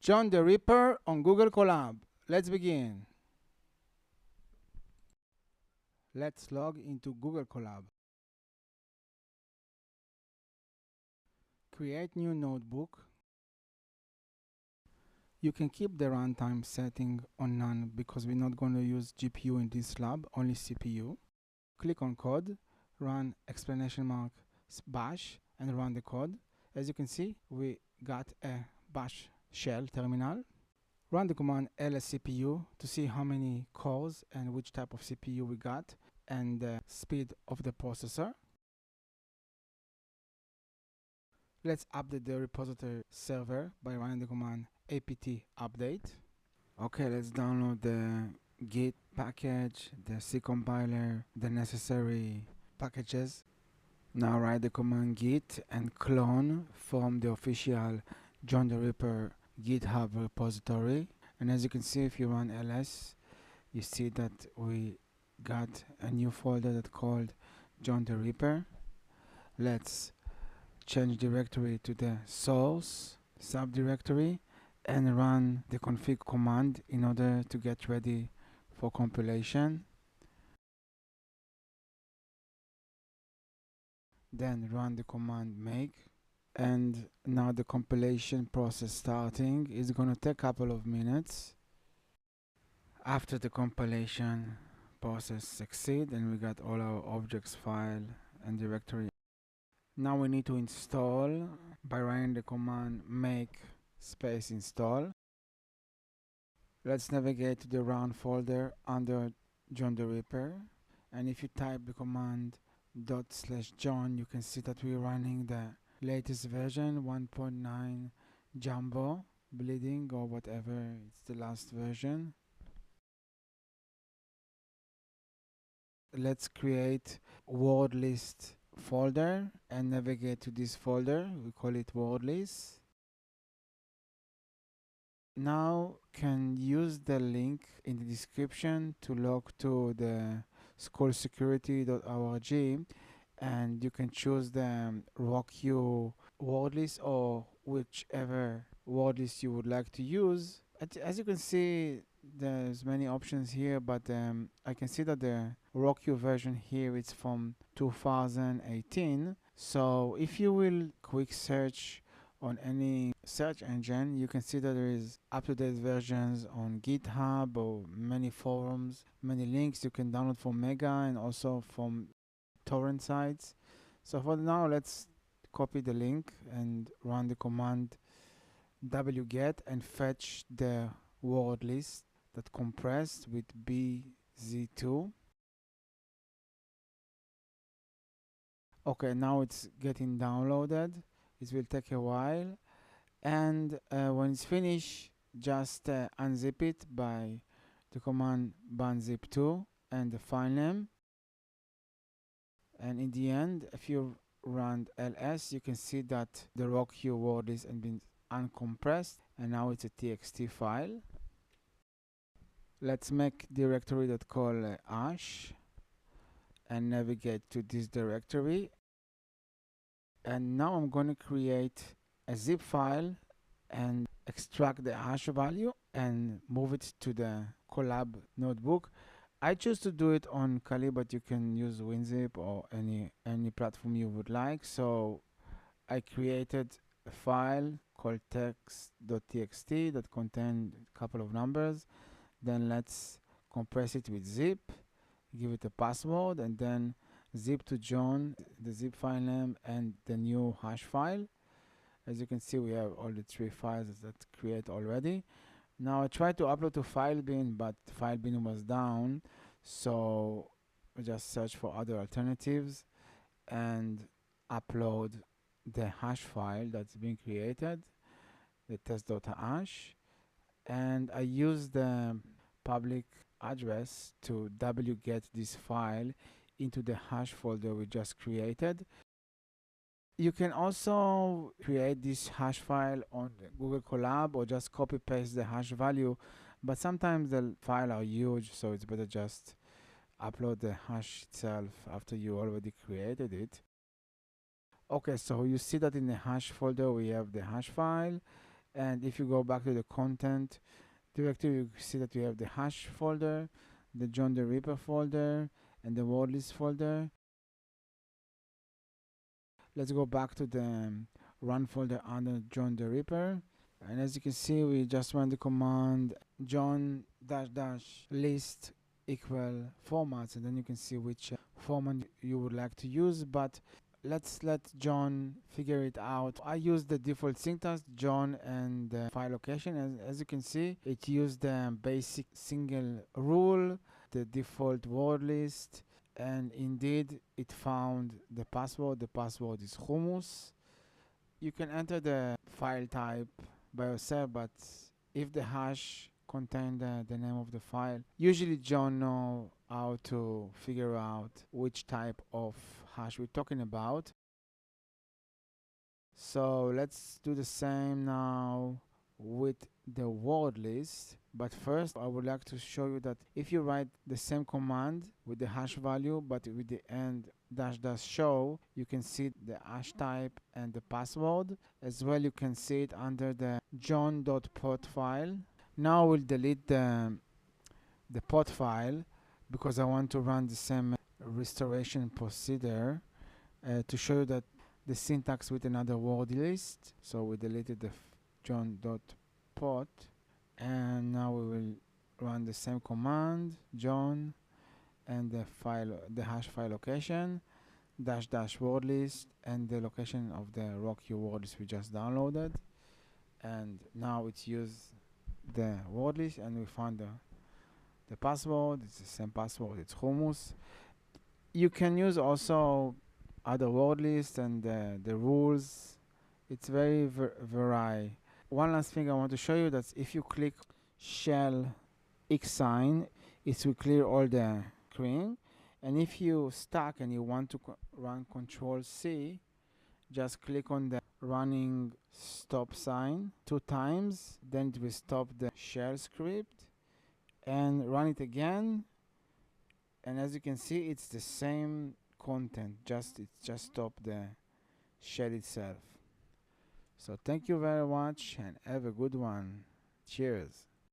John the Ripper on Google Colab. Let's begin. Let's log into Google Colab. Create new notebook. You can keep the runtime setting on none because we're not going to use GPU in this lab, only CPU. Click on code, run !bash and run the code. As you can see, we got a bash shell terminal. Run the command lscpu to see how many cores and which type of CPU we got and the speed of the processor. Let's update the repository server by running the command apt update. Okay, let's download the Git package, the C compiler, the necessary packages. Now write the command git and clone from the official John the Ripper GitHub repository. And as you can see, if you run ls, you see that we got a new folder that's called John the Ripper. Let's change directory to the source subdirectory and run the config command in order to get ready for compilation. Then run the command make, and now the compilation process starting. It's going to take a couple of minutes. After the compilation process succeed and we got all our objects, file and directory. Now we need to install by running the command make space install. Let's navigate to the run folder under John the Ripper, and if you type the command /john, you can see that we're running the latest version 1.9 jumbo bleeding or whatever, it's the last version. Let's create wordlist folder and navigate to this folder. We call it wordlist. Now can use the link in the description to log to the schoolsecurity.org, and you can choose the rockyou wordlist or whichever wordlist you would like to use. As you can see, there's many options here, but I can see that the rockyou version here is from 2018. So if you will quick search on any search engine, you can see that there is up-to-date versions on GitHub or many forums, many links you can download from Mega and also from torrent sites. So for now, let's copy the link and run the command wget and fetch the word list that compressed with bz2. Okay, now it's getting downloaded. It will take a while, and when it's finished, just unzip it by the command unzip2 and the file name. And in the end, if you run ls, you can see that the rockyou word list has been uncompressed, and now it's a txt file. Let's make directory that call hash and navigate to this directory. And now I'm going to create a zip file and extract the hash value and move it to the Colab notebook. I choose to do it on Kali, but you can use WinZip or any platform you would like. So I created a file called test.txt that contained a couple of numbers. Then let's compress it with zip, give it a password, and then zip to John, the zip file name, and the new hash file. As you can see, we have all the three files that create already. Now I tried to upload to filebin, but filebin was down, so I just search for other alternatives and upload the hash file that's been created, the test.hash, and I use the public address to wget this file into the hash folder we just created. You can also create this hash file on Google Colab or just copy paste the hash value, but sometimes the files are huge, so it's better just upload the hash itself after you already created it. Okay, so you see that in the hash folder we have the hash file, And if you go back to the content directory, you see that we have the hash folder, the johntheripper folder, and the wordlist folder. Let's go back to the run folder under johntheripper. And as you can see, we just run the command john list equal formats, and then you can see which format you would like to use. But let's let John figure it out. I use the default syntax, John and file location. As you can see, it used the basic single rule, the default word list, and indeed it found the password. The password is hummus. You can enter the file type by yourself, but if the hash contain the name of the file, usually John know how to figure out which type of hash we're talking about. So let's do the same now with the word list. But first I would like to show you that if you write the same command with the hash value but with the end --show, you can see the hash type and the password. As well, you can see it under the john.pot file. Now we'll delete the pot file because I want to run the same restoration procedure to show you that the syntax with another word list. So we deleted the john.pot, and now we will run the same command, john, and the hash file location -- word list, and the location of the rockyou word list we just downloaded. And now it's used the word list, and we found the password. It's the same password, it's hummus. You can use also other word lists and the rules. It's very varied. One last thing I want to show you, that if you click shell x sign, it will clear all the screen. And if you stuck and you want to run Control C, just click on the running stop sign 2 times, then it will stop the shell script, and run it again. And as you can see, it's the same content, it just stopped the shell itself. So thank you very much and have a good one. Cheers.